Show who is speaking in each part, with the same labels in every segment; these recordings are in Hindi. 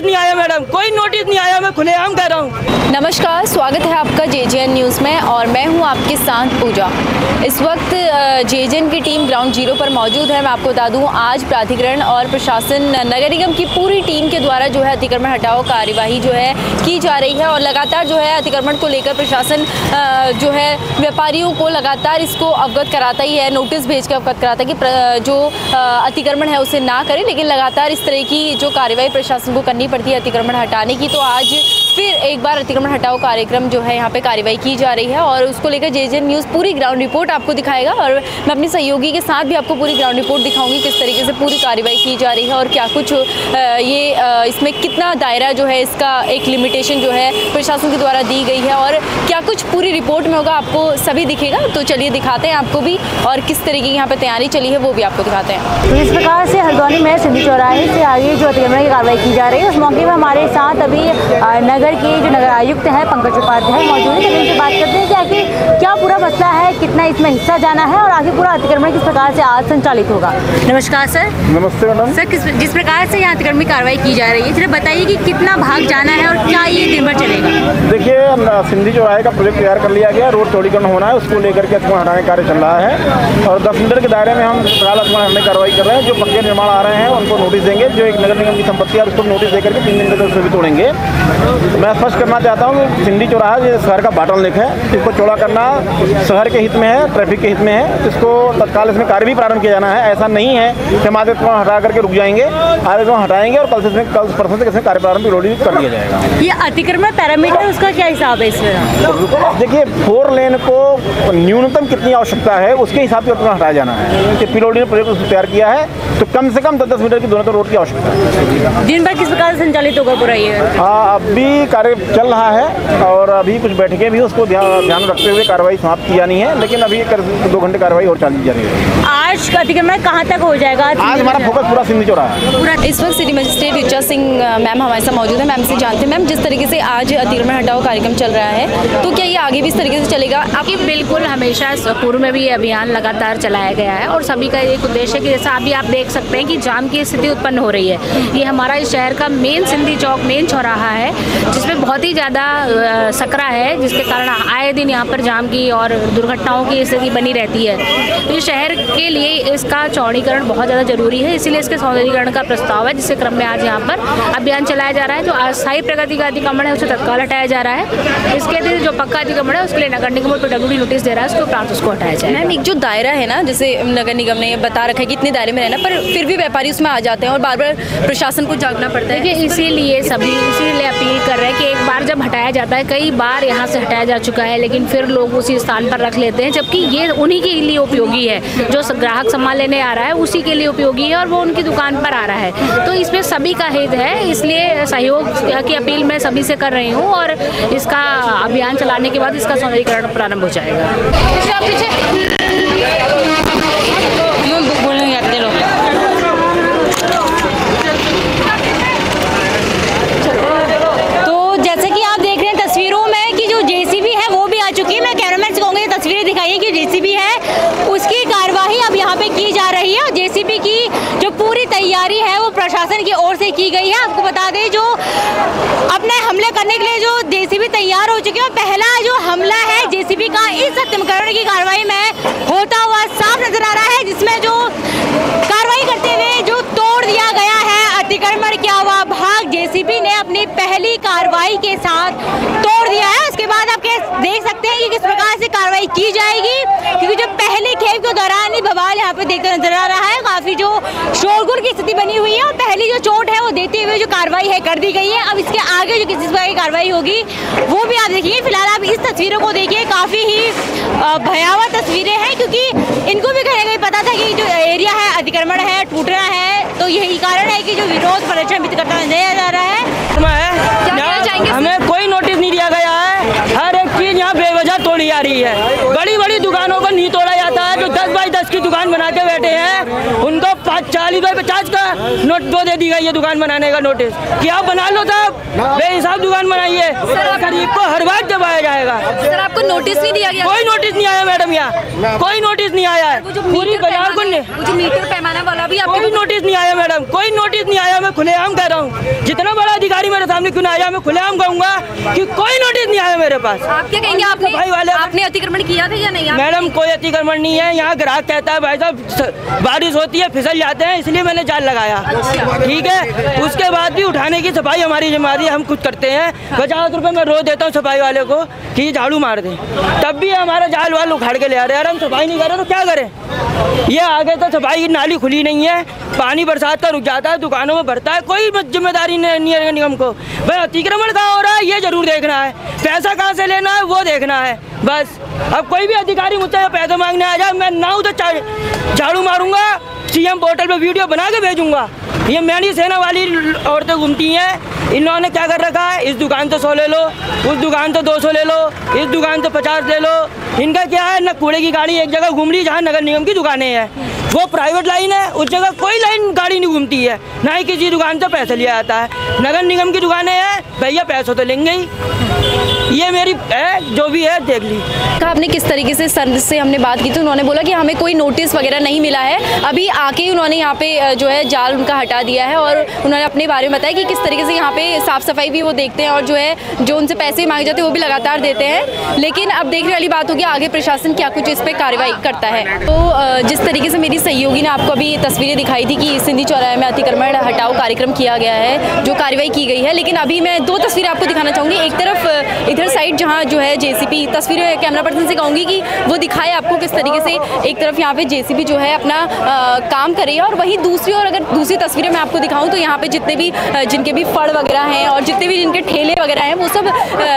Speaker 1: नहीं आया मैडम, कोई नोटिस नहीं आया, मैं खुलेआम कह रहा हूँ।
Speaker 2: नमस्कार, स्वागत है आपका JJN न्यूज़ में और मैं हूं आपके साथ पूजा। इस वक्त JJN की टीम ग्राउंड जीरो पर मौजूद है। मैं आपको बता दूं, आज प्राधिकरण और प्रशासन नगर निगम की पूरी टीम के द्वारा जो है अतिक्रमण हटाओ कार्यवाही जो है की जा रही है और लगातार जो है अतिक्रमण को लेकर प्रशासन जो है व्यापारियों को लगातार इसको अवगत कराता ही है, नोटिस भेज कर अवगत कराता है कि जो अतिक्रमण है उसे ना करें, लेकिन लगातार इस तरह की जो कार्यवाही प्रशासन को करनी पड़ती है अतिक्रमण हटाने की। तो आज फिर एक बार अतिक्रमण हटाओ कार्यक्रम जो है यहाँ पे कार्यवाही की जा रही है और उसको लेकर JJN न्यूज़ पूरी ग्राउंड रिपोर्ट आपको दिखाएगा और मैं अपनी सहयोगी के साथ भी आपको पूरी ग्राउंड रिपोर्ट दिखाऊंगी किस तरीके से पूरी कार्यवाही की जा रही है और क्या कुछ इसमें कितना दायरा जो है इसका एक लिमिटेशन जो है प्रशासन के द्वारा दी गई है और क्या कुछ पूरी रिपोर्ट में होगा आपको सभी दिखेगा। तो चलिए दिखाते हैं आपको भी और किस तरीके की यहाँ पे तैयारी चली है वो भी आपको दिखाते हैं।
Speaker 3: तो इस प्रकार से हल्द्वानी में सिंधी चौराहे से आगे जो अतिक्रमण की कार्रवाई की जा रही है, उस मौके पर हमारे साथ अभी नगर के जो नगर आयुक्त हैं पंकज उपाध्याय मौजूद है। चलिए इनसे बात करते हैं कि आखिर क्या पूरा मसला है, कितना इसमें हिस्सा जाना है और आखिर पूरा अतिक्रमण किस प्रकार से आज संचालित होगा। नमस्कार सर।
Speaker 4: नमस्ते मैडम।
Speaker 3: सर, जिस प्रकार से यहाँ अतिक्रमण की कार्रवाई की जा रही है, जरा बताइए कि कितना भाग जाना है और क्या ये दिन भर चलेगा।
Speaker 4: देखिए, सिंधी चौराहे का प्रोजेक्ट तैयार कर लिया गया, रोड चौड़ीकरण होना है, उसको लेकर के अतिक्रमण हटाने का कार्य चल रहा है और 10 मीटर के दायरे में हम फिलहाल अतिक्रमण हटाने की कार्रवाई कर रहे हैं। जो पक्के निर्माण आ रहे हैं उनको नोटिस देंगे, जो एक नगर निगम की संपत्ति है उसको नोटिस देकर के 3 दिन के अंदर भी तोड़ेंगे। मैं स्पष्ट करना चाहता हूँ कि सिंधी चौराहा ये शहर का बॉटलनेक है, इसको चौड़ा करना शहर के हित में है, ट्रैफिक के हित में है, इसको तत्काल इसमें कार्य भी प्रारंभ किया जाना है। ऐसा नहीं है कि हम आज अतिक्रमण हटा करके रुक जाएंगे, आज अतिक्रमण हटाएंगे और कल परसों से इसमें कार्य प्रारंभ रोडी कर दिया जाएगा।
Speaker 3: ये अतिक्रमण पैरामीटर उसका क्या हिसाब है इसमें?
Speaker 4: देखिए, 4 लेन को न्यूनतम कितनी आवश्यकता है उसके हिसाब से अतिक्रमण हटाया जाना है कि PWD ने प्रोजेक्ट तैयार किया है तो कम से कम 10-10 मीटर की दोनों रोड की आवश्यकता है।
Speaker 3: दिन भर किस प्रकार से संचालित होगा पूरा ये?
Speaker 4: हाँ, अभी कार्य चल रहा है और अभी कुछ बैठकें भी उसको ध्यान रखते हुए कार्रवाई समाप्त की जानी है, लेकिन अभी 2 घंटे कार्रवाई और चली जा रही है।
Speaker 3: आज का अतिक्रमण कहाँ तक हो जाएगा?
Speaker 4: आज हमारा फोकस पूरा सिंधी चौराहा है।
Speaker 2: इस वक्त city magistrate Richa Singh ma'am हमारे साथ मौजूद है। मैम से जानते हैं, मैम जिस तरीके से आज अतिक्रमण हटाओ कार्यक्रम चल रहा है तो क्या ये आगे भी इस तरीके से चलेगा?
Speaker 5: आपकी बिल्कुल, हमेशा पूर्व में भी ये अभियान लगातार चलाया गया है और सभी का एक उद्देश्य है कि जैसा अभी आप देख सकते हैं कि जाम की स्थिति उत्पन्न हो रही है। ये हमारा इस शहर का मेन सिंधी चौक मेन चौराहा है जिसमें बहुत ही ज़्यादा सकरा है, जिसके कारण आए दिन यहाँ पर जाम की और दुर्घटनाओं की स्थिति बनी रहती है। तो ये शहर के लिए इसका चौड़ीकरण बहुत ज़्यादा जरूरी है, इसीलिए इसके सौंदर्यीकरण का प्रस्ताव है, जिसके क्रम में आज यहाँ पर अभियान चलाया जा रहा है। जो अस्थायी प्रगति का अतिक्रमण है उसे तत्काल हटाया जा रहा है। इसके अतिरिक्त जो पक्का अतिक्रमण है उसके लिए नगर निगम PWD नोटिस दे रहा है, उसके उपरांत उसको हटाया जाए।
Speaker 2: मैम, एक जो दायरा है ना, जैसे नगर निगम ने बता रखा है कि इतने दायरे में रहना, पर फिर भी व्यापारी उसमें आ जाते हैं और बार बार प्रशासन को जागना पड़ता है।
Speaker 5: देखिए, इसीलिए अपील कर रहे हैं कि एक बार जब हटाया जाता है, कई बार यहाँ से हटाया जा चुका है, लेकिन फिर लोग उसी स्थान पर रख लेते हैं, जबकि ये उन्हीं के लिए उपयोगी है। जो ग्राहक सामान लेने आ रहा है उसी के लिए उपयोगी है और वो उनकी दुकान पर आ रहा है। तो इसमें सभी का हित है, इसलिए सहयोग की अपील मैं सभी से कर रही हूँ और इसका अभियान चलाने के बाद इसका सौंदर्यीकरण प्रारंभ हो जाएगा।
Speaker 3: तो जैसे कि आप देख रहे हैं तस्वीरों में कि जो JCB है वो भी आ चुकी है। मैं कैमरामैन से कहूँगी तस्वीरें दिखाइए कि JCB है उसकी कार्यवाही अब यहाँ पे की जा रही है और JCB की जो पूरी तैयारी है वो प्रशासन की ओर से की गई है। आपको बता दें, जो अपने हमले करने के लिए जो JCB तैयार हो चुके हैं, पहला जो हमला है JCB का इस अतिक्रमण की कार्रवाई में होता हुआ साफ नजर आ रहा है, जिसमें जो कार्रवाई करते हुए जो तोड़ दिया गया है अतिक्रमण किया हुआ भाग JCB ने अपनी पहली कार्रवाई के साथ तोड़ दिया है। उसके बाद आप देख सकते हैं कि किस प्रकार से कार्रवाई की जाएगी, क्योंकि जो पहले खेप के दौरान ही बवाल यहाँ पे देखते नजर आ रहा है, काफी जो शोरगुल की स्थिति बनी हुई है और पहली जो चोट है वो देते हुए जो कार्रवाई है कर दी गई है। अब इसके आगे जो किस प्रकार की कार्रवाई होगी वो भी आप देखिए। फिलहाल आप इस तस्वीरों को देखिए, काफी ही भयावह तस्वीरें हैं, क्योंकि इनको भी कहीं ना कहीं पता था कि जो एरिया है अतिक्रमण है, टूटना है, तो यही कारण है कि जो विरोध प्रदर्शन भी करता नजर आ रहा है।
Speaker 1: हमें कोई नोटिस नहीं दिया गया है, हर एक चीज यहाँ बेवजह तोड़ी जा रही है। बड़ी बड़ी दुकानों को नहीं तोड़ा जाता है, जो 10 बाई 10 की दुकान बना के बैठे हैं उनको 5-4 वाली भाई 50 का नोट दो दे दी गई है दुकान बनाने का नोटिस कि आप बना लो साहब, बेहिसाब दुकान बनाइए, गरीब को हर बार दबाया जाएगा।
Speaker 2: सर आपको नोटिस नहीं दिया गया?
Speaker 1: कोई नोटिस नहीं आया मैडम, यहाँ कोई नोटिस नहीं आया है। पूरी बाजार को
Speaker 2: जो मीटर पैमाना वाला भी
Speaker 1: कोई नोटिस नहीं आया मैडम, कोई नोटिस नहीं आया। मैं खुलेआम कह रहा हूँ, जितना बड़ा अधिकारी मेरे सामने क्यों ना आया, मैं खुलेआम कहूँगा कि कोई नोटिस नहीं आया मेरे पास।
Speaker 2: आप क्या कहेंगे, आपने अतिक्रमण किया था या नहीं?
Speaker 1: मैडम कोई अतिक्रमण नहीं है, यहाँ ग्राहक कहता है भाई साहब बारिश होती है फिसल जाते हैं, इसलिए मैंने जाल लगाया। ठीक है, उसके बाद भी उठाने की सफाई हमारी जिम्मेदारी, हम खुद करते हैं। 50 रुपए मैं रोज देता हूँ सफाई वाले को कि झाड़ू मार दे, तब भी हमारा जाल वाल उखाड़ के ले आ रहे हैं। हम सफाई नहीं कर रहे तो क्या करें? ये आगे तो सफाई की नाली खुली नहीं है, पानी बरसात का रुक जाता है, दुकानों में भरता है, कोई जिम्मेदारी नहीं है निगम को। भाई अतिक्रमण कहाँ हो रहा है ये जरूर देखना है, पैसा कहाँ से लेना है वो देखना है बस। अब कोई भी अधिकारी मुझसे पैसे मांगने आ जाए, मैं ना उधर झाड़ू मारूंगा, सीएम पोर्टल पे वीडियो बना के भेजूंगा। ये मेरी सेना वाली औरतें घूमती हैं, इन्होंने क्या कर रखा है, इस दुकान से 100 ले लो, उस दुकान से 200 ले लो, इस दुकान से 50 ले लो। इनका क्या है, न कूड़े की गाड़ी एक जगह घूम रही जहाँ नगर निगम की दुकानें हैं, वो प्राइवेट लाइन है, उस जगह कोई लाइन गाड़ी नहीं घूमती है, ना ही किसी दुकान से पैसे लिया जाता है। नगर निगम की दुकानें हैं, भैया पैसों तो लेंगे ही। ये मेरी है, जो भी है देख ली।
Speaker 2: आपने किस तरीके से सर से हमने बात की तो उन्होंने बोला कि हमें कोई नोटिस वगैरह नहीं मिला है, अभी आके ही उन्होंने यहाँ पे जो है जाल उनका हटा दिया है। और उन्होंने अपने बारे में बताया कि किस तरीके से यहाँ पे साफ सफाई भी वो देखते हैं और जो है जो उनसे पैसे मांगे जाते हैं वो भी लगातार देते हैं। लेकिन अब देखने वाली बात होगी आगे प्रशासन क्या कुछ इस पर कार्रवाई करता है। तो जिस तरीके से मेरी सहयोगी ने आपको अभी तस्वीरें दिखाई थी कि सिंधी चौराहे में अतिक्रमण हटाओ कार्यक्रम किया गया है, जो कार्रवाई की गई है। लेकिन अभी मैं 2 तस्वीरें आपको दिखाना चाहूँगी। एक तरफ इधर साइड जहाँ जो है जेसीबी, तस्वीरें कैमरा पर्सन से कहूँगी कि वो दिखाए आपको किस तरीके से एक तरफ यहाँ पे जेसीबी जो है अपना काम कर रही है, और वहीं दूसरी ओर अगर दूसरी तस्वीरें मैं आपको दिखाऊँ तो यहाँ पे जितने भी जिनके भी फड़ वगैरह हैं और जितने भी जिनके ठेले वगैरह हैं वो सब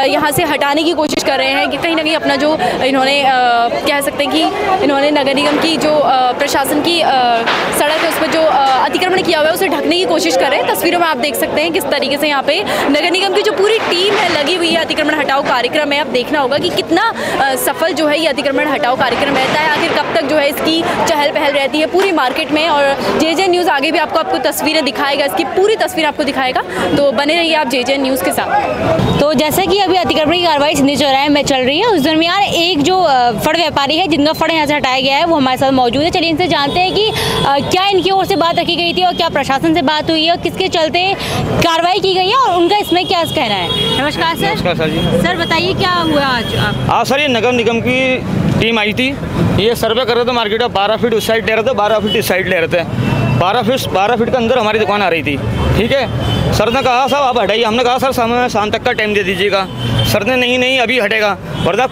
Speaker 2: यहाँ से हटाने की कोशिश कर रहे हैं कि कहीं ना कहीं अपना जो इन्होंने कह सकते हैं कि इन्होंने नगर निगम की जो प्रशासन की सड़क है उस पर जो अतिक्रमण किया हुआ है उसे ढकने की कोशिश कर रहे हैं। तस्वीरों में आप देख सकते हैं किस तरीके से यहाँ पे नगर निगम की जो पूरी टीम है लगी हुई है। अतिक्रमण हटाओ कार्यक्रम है, अब देखना होगा कि कितना सफल जो है ये अतिक्रमण हटाओ कार्यक्रम रहता है, आखिर कब तक जो है इसकी चहल पहल रहती है पूरी मार्केट में। और जेजे न्यूज़ आगे भी आपको तस्वीरें दिखाएगा, इसकी पूरी तस्वीर आपको दिखाएगा, तो बने रहिए आप जेजे न्यूज़ के साथ।
Speaker 3: तो जैसे कि अभी अतिक्रमण की कार्रवाई सिंधी चौराहे में चल रही है, उस दरमियान एक जो फड़ व्यापारी है जिनका फड़ यहाँ से हटाया गया है वो हमारे साथ मौजूद है। चलिए इनसे जानते हैं कि क्या इनकी ओर से बात रखी गई थी और क्या प्रशासन से बात हुई है और किसके चलते कार्रवाई की गई है और उनका इसमें क्या कहना है। नमस्कार सर।
Speaker 6: नमस्कार सर जी।
Speaker 3: सर बताइए क्या हुआ आज?
Speaker 6: सर ये नगर निगम की टीम आई थी, ये सर्वे कर रहे थे मार्केट में। 12 फीट उस साइड ले रहे थे, 12 फीट इस साइड ले रहे थे। 12 फीट के अंदर हमारी दुकान आ रही थी। ठीक है, सर ने कहा साहब आप हटाइए, हमने कहा सर हमें शाम तक का टाइम दे दीजिएगा। सर ने नहीं अभी हटेगा, वरना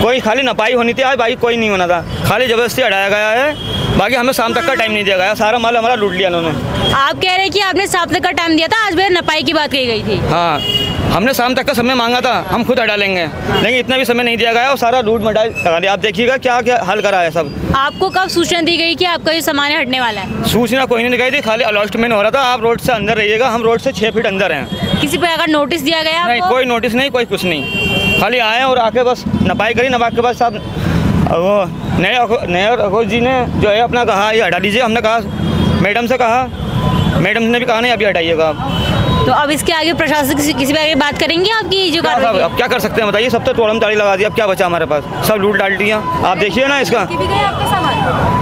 Speaker 6: कोई खाली नपाई होनी थी, आज भाई कोई नहीं होना था, खाली ज़बरदस्ती हटाया गया है। बाकी हमें शाम तक का टाइम नहीं दिया गया, सारा माल हमारा लूट लिया उन्होंने।
Speaker 3: आप कह रहे हैं कि आपने शाम तक का टाइम दिया था, आज भी नपाई की बात कही गई थी।
Speaker 6: हाँ, हमने शाम तक का समय मांगा था, हम खुद हटा लेंगे, लेकिन इतना भी समय नहीं दिया गया और सारा लूट मटा लगा दिया। आप देखिएगा क्या क्या हाल करा है सब।
Speaker 3: आपको कब सूचना दी गई कि आपका ये सामान हटने वाला है?
Speaker 6: सूचना कोई नहीं दिखाई थी, खाली अलॉटमेंट हो रहा था, आप रोड से अंदर रहिएगा। हम रोड से 6 फीट अंदर हैं।
Speaker 3: किसी प्रकार का नोटिस दिया गया?
Speaker 6: नहीं, कोई नोटिस नहीं, कोई कुछ नहीं, खाली आए और आके बस नपाई करी। नपाई के बाद साहब वो नया अखोज जी ने जो है अपना कहा ये हटा दीजिए। हमने कहा मैडम से कहा, मैडम ने भी कहा नहीं अभी हटाइएगा आप।
Speaker 3: तो अब इसके आगे प्रशासन किसी पे आगे बात करेंगे आपकी जो कार्रवाई?
Speaker 6: अब क्या कर सकते हैं बताइए, सब तो तोड़म ताड़ी लगा दिया, अब क्या बचा हमारे पास, सब लूट डाल दिया। आप देखिए ना, इसका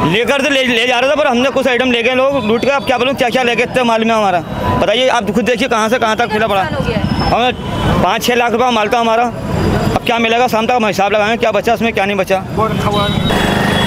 Speaker 6: लेकर तो ले जा रहा था, पर हमने कुछ आइटम ले गए लोग लूट के। अब क्या बोलूँ क्या क्या ले गए इतने माल में हमारा, बताइए आप खुद देखिए कहाँ से कहाँ तक फिला पड़ा। हमें 5-6 लाख रुपया माल था हमारा, अब क्या मिलेगा शाम तक हम हिसाब लगाएंगे क्या बचा उसमें क्या नहीं बचा।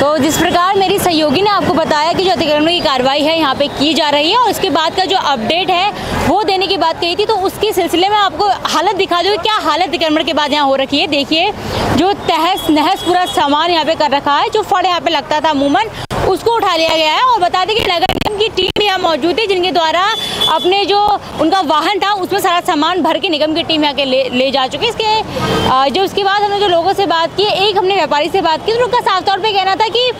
Speaker 3: तो जिस प्रकार मेरी सहयोगी ने आपको बताया कि जो अतिक्रमण की कार्रवाई है यहाँ पे की जा रही है और उसके बाद का जो अपडेट है वो देने की बात कही थी, तो उसके सिलसिले में आपको हालत दिखा दूँ क्या हालत अतिक्रमण के बाद यहाँ हो रखी है। देखिए जो तहस नहस पूरा सामान यहाँ पे कर रखा है, जो फड़ यहाँ पे लगता था अमूमन उसको उठा लिया गया है। और बता दें कि नगर निगम की टीम यहाँ मौजूद थी जिनके द्वारा अपने जो उनका वाहन था उसमें सारा सामान भर के निगम की टीम यहाँ के ले जा चुकी है। इसके जो उसके बाद हमने जो लोगों से बात की, एक हमने व्यापारी से बात की तो उनका साफ तौर पे कहना था कि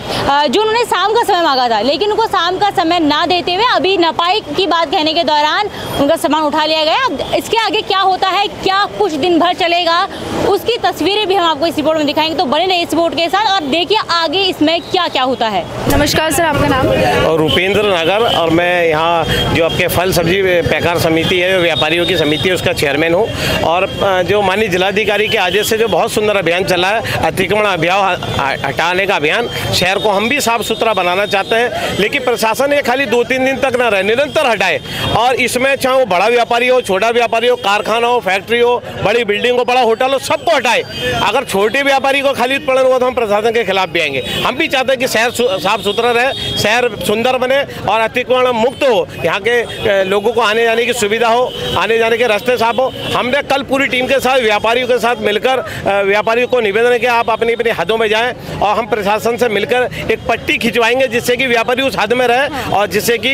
Speaker 3: जो उन्होंने शाम का समय मांगा था, लेकिन उनको शाम का समय ना देते हुए अभी नपाई की बात कहने के दौरान उनका सामान उठा लिया गया। अब इसके आगे क्या होता है, क्या कुछ दिन भर चलेगा, उसकी तस्वीरें भी हम आपको इस रिपोर्ट में दिखाएंगे, तो बने रहिए इस रिपोर्ट के साथ और देखिए आगे इसमें क्या क्या होता है।
Speaker 2: नमस्कार सर, आपका नाम?
Speaker 7: और रूपेंद्र नागर नगर और मैं यहाँ जो आपके फल सब्जी पैकार समिति है, व्यापारियों की समिति है, उसका चेयरमैन हूँ। और जो माननीय जिलाधिकारी के आदेश से जो बहुत सुंदर अभियान चला है, अतिक्रमण अभियान हटाने का अभियान, शहर को हम भी साफ सुथरा बनाना चाहते हैं, लेकिन प्रशासन ये खाली 2-3 दिन तक ना रहे, निरंतर हटाए। और इसमें चाहे वो बड़ा व्यापारी हो, छोटा व्यापारी हो, कारखाना हो, फैक्ट्री हो, बड़ी बिल्डिंग हो, बड़ा होटल हो, सबको हटाए। अगर छोटे व्यापारी को खाली उत्पीड़न हुआ तो हम प्रशासन के खिलाफ भी आएंगे। हम भी चाहते हैं कि शहर साफ सुथरा रहे, शहर सुंदर बने और अतिक्रमण मुक्त हो, यहाँ के लोगों को आने जाने की सुविधा हो, आने जाने के रास्ते साफ हो। हमने कल पूरी टीम के साथ व्यापारियों के साथ मिलकर व्यापारियों को निवेदन किया आप अपनी अपनी हदों में जाएं और हम प्रशासन से मिलकर एक पट्टी खिंचवाएंगे जिससे कि व्यापारी उस हद में रहे और जिससे कि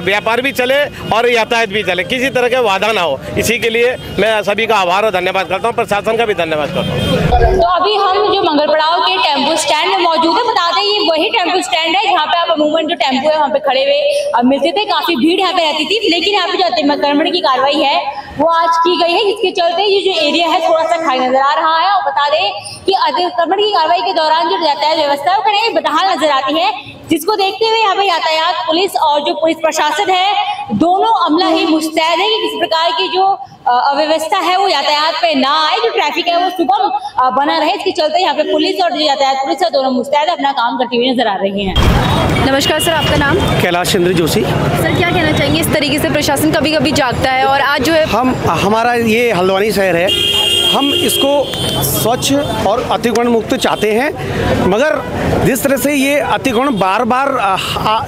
Speaker 7: व्यापार भी चले और यातायात भी चले, किसी तरह का बाधा ना हो। इसी के लिए मैं सभी का आभार और धन्यवाद करता हूँ, प्रशासन का भी धन्यवाद करता हूँ।
Speaker 3: तो अभी हम जो मंगल पड़ाव के टेम्पो स्टैंड में मौजूद है, बता दें ये वही टेम्पो स्टैंड है जहाँ पे आप अमूमन जो टेम्पो है वहाँ पे खड़े हुए मिलते थे, काफी भीड़ यहाँ पे रहती थी। लेकिन यहाँ पे जो अतिक्रमण की कार्रवाई है वो आज की गई है, जिसके चलते ये जो एरिया है थोड़ा सा खाली नजर आ रहा है। और बता दें कि अतिक्रमण की कार्रवाई के दौरान जो यातायात व्यवस्था है वो कहीं बदहाल नजर आती है, जिसको देखते हुए यहाँ पे यातायात पुलिस और जो पुलिस प्रशासन है दोनों अमला ही मुस्तैद है कि किसी प्रकार की जो अव्यवस्था है वो यातायात पे ना आए, जो ट्रैफिक है वो सुगम बना रहे। इसके चलते यहाँ पे पुलिस और जो यातायात पुलिस है दोनों मुस्तैद अपना काम करती हुई नजर आ रही हैं।
Speaker 2: नमस्कार सर, आपका नाम?
Speaker 8: कैलाश चंद्र जोशी।
Speaker 2: सर क्या कहना चाहेंगे, इस तरीके से प्रशासन कभी कभी जागता है और आज जो है
Speaker 8: हमारा ये हल्द्वानी शहर है, हम इसको स्वच्छ और अतिक्रमण मुक्त चाहते हैं, मगर जिस तरह से ये अतिक्रमण बार बार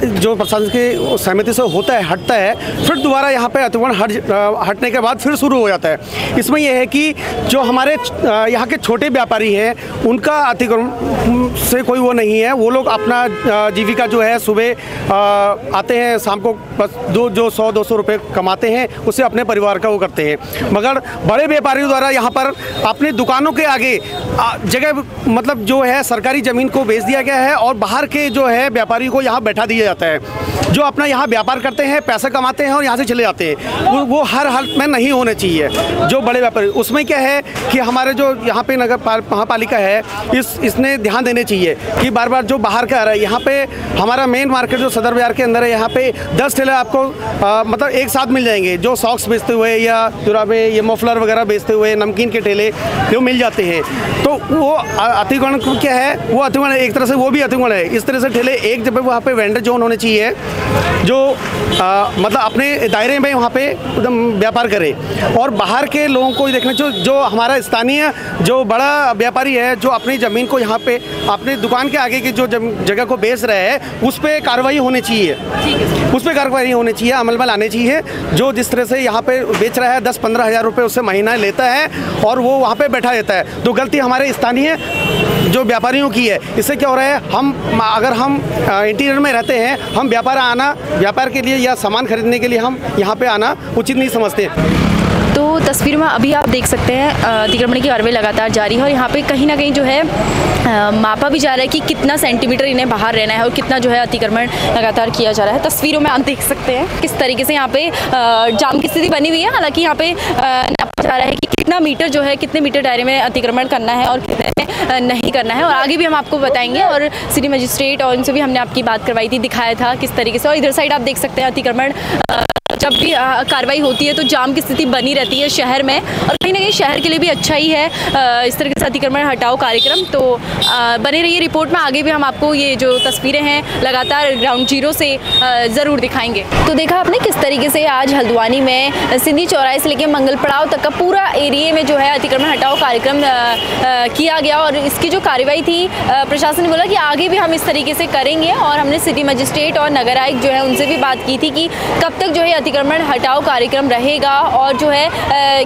Speaker 8: जो प्रशासन की सहमति से होता है, हटता है, फिर दोबारा यहाँ पे अतिक्रमण हटने के बाद फिर शुरू हो जाता है। इसमें यह है कि जो हमारे यहाँ के छोटे व्यापारी हैं उनका अतिक्रमण से कोई वो नहीं है, वो लोग अपना जीविका जो है सुबह आते हैं, शाम को बस जो 100-200 रुपये कमाते हैं उससे अपने परिवार का वो करते हैं। मगर बड़े व्यापारियों द्वारा यहाँ पर अपनी दुकानों के आगे जगह मतलब जो है सरकारी ज़मीन को बेच दिया गया है और बाहर के जो है व्यापारी को यहाँ बैठा दिया जाता है, जो अपना यहाँ व्यापार करते हैं, पैसा कमाते हैं और यहाँ से चले जाते हैं। वो हर हालत में नहीं होने चाहिए। जो बड़े व्यापारी, उसमें क्या है कि हमारे जो यहाँ पे नगर महापालिका है इसने ध्यान देने चाहिए कि बार बार जो बाहर का आ रहा है, यहाँ पे हमारा मेन मार्केट जो सदर बाजार के अंदर है, यहाँ पे 10 ठेले आपको मतलब एक साथ मिल जाएंगे, जो सॉक्स बेचते हुए या जुराबे ये मफलर वगैरह बेचते हुए, नमकीन के ठेले जो मिल जाते हैं। तो वो अतिक्रमण क्या है, वो अतिक्रमण एक तरह से वो भी अतिक्रमण है। इस तरह से ठेले एक जगह वहाँ पे वेंडर जोन होने चाहिए जो मतलब अपने दायरे में वहाँ पे एकदम व्यापार करे और बाहर के लोगों को देखना चाहिए। जो हमारा स्थानीय जो बड़ा व्यापारी है जो अपनी ज़मीन को यहाँ पे अपनी दुकान के आगे की जो जगह को बेच रहे हैं उस पर कार्रवाई होनी चाहिए, उस पर कार्रवाई होनी चाहिए, अमल में लानी चाहिए। जो जिस तरह से यहाँ पे बेच रहा है 10-15 हज़ार रुपये उससे महीना लेता है और वो वहाँ पे बैठा रहता है, तो गलती हमारे स्थानीय जो व्यापारियों की है। इससे क्या हो रहा है, अगर हम इंटीरियर में रहते हैं, हम व्यापार के लिए या सामान खरीदने के लिए हम यहाँ पे आना उचित नहीं समझते।
Speaker 2: तो तस्वीर में अभी आप देख सकते हैं अतिक्रमण की कार्रवाई लगातार जारी है और यहाँ पे कहीं ना कहीं जो है मापा भी जा रहा है कि कितना सेंटीमीटर इन्हें बाहर रहना है और कितना जो है अतिक्रमण लगातार किया जा रहा है। तस्वीरों में आप देख सकते हैं किस तरीके से यहाँ पे जाम की स्थिति बनी हुई है। हालांकि यहाँ पे नापा जा रहा है कि कितना मीटर जो है, कितने मीटर दायरे में अतिक्रमण करना है और कितने नहीं करना है, और आगे भी हम आपको बताएंगे। और सिटी मजिस्ट्रेट और इनसे भी हमने आपकी बात करवाई थी, दिखाया था किस तरीके से। और इधर साइड आप देख सकते हैं अतिक्रमण जब भी कार्रवाई होती है तो जाम की स्थिति बनी रहती है शहर में, और कहीं ना कहीं शहर के लिए भी अच्छा ही है इस तरीके से अतिक्रमण हटाओ कार्यक्रम। तो बने रहिए रिपोर्ट में, आगे भी हम आपको ये जो तस्वीरें हैं लगातार ग्राउंड जीरो से ज़रूर दिखाएंगे। तो देखा आपने किस तरीके से आज हल्द्वानी में सिंधी चौराहे से लेकर मंगल पड़ाव तक का पूरा एरिया में जो है अतिक्रमण हटाओ कार्यक्रम किया गया, और इसकी जो कार्रवाई थी प्रशासन ने बोला कि आगे भी हम इस तरीके से करेंगे। और हमने सिटी मजिस्ट्रेट और नगर आयुक्त जो है उनसे भी बात की थी कि कब तक जो है अतिक्रमण हटाओ कार्यक्रम रहेगा और जो है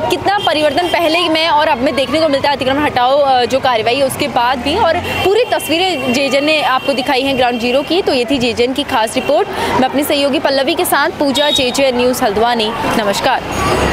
Speaker 2: कितना परिवर्तन पहले में और अब में देखने को मिलता है अतिक्रमण हटाओ जो कार्रवाई है उसके बाद भी। और पूरी तस्वीरें जेजन ने आपको दिखाई हैं ग्राउंड जीरो की। तो ये थी जेजन की खास रिपोर्ट। मैं अपनी सहयोगी पल्लवी के साथ पूजा, जेजे न्यूज़ हल्द्वानी। नमस्कार।